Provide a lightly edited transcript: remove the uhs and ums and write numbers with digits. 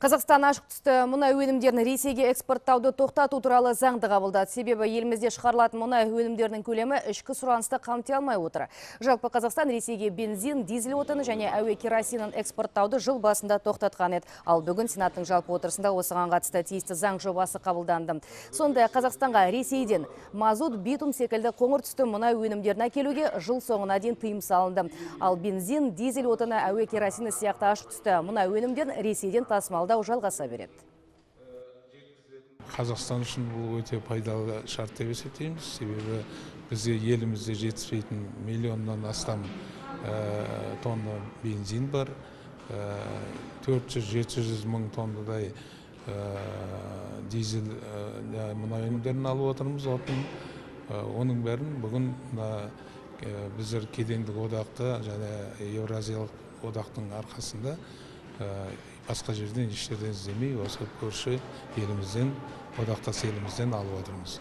Қазақстан ашық түсті мұнай өнімдерін Ресейге экспорттауды тоқтату туралы заңды қабылдады. Себебі елімізде шығарылатын мұнай өнімдерінің көлемі ішкі сұранысты қамти алмай отыр. Жалпы Қазақстан Ресейге бензин, дизель отыны және әуе керосинін экспорттауды жыл басында тоқтатқан еді. Ал бүгін Сенаттың жалпы отырысында осыған қатысты тиісті заң жобасы қабылданды. Сондай Қазақстанға Ресейден мазут, битум секілді қоңыр түсті мұнай өнімдерін әкелуге жыл соңына дейін тыйым салынды. Ал бензин, дизель отыны, әуе керосині сияқты ашық түсті мұнай өнімдерін Ресейден тасымалдау жалғаса береді. Қазақстан үшін бұл өте пайдалы шарт деп есептейміз. Себебі бізде елімізде жетіспейтін миллионнан астам тонна бензин бар, 400-700 мың тоннадай дизель мұнай өнімдерін алып отырмыз. Оның бәрін бүгін біздер кедендік одақты және Еуразиялық одақтың арқасында басқа жерден ештерден іздемей осы көрші елімізден, одақтас елімізден алып отырмыз.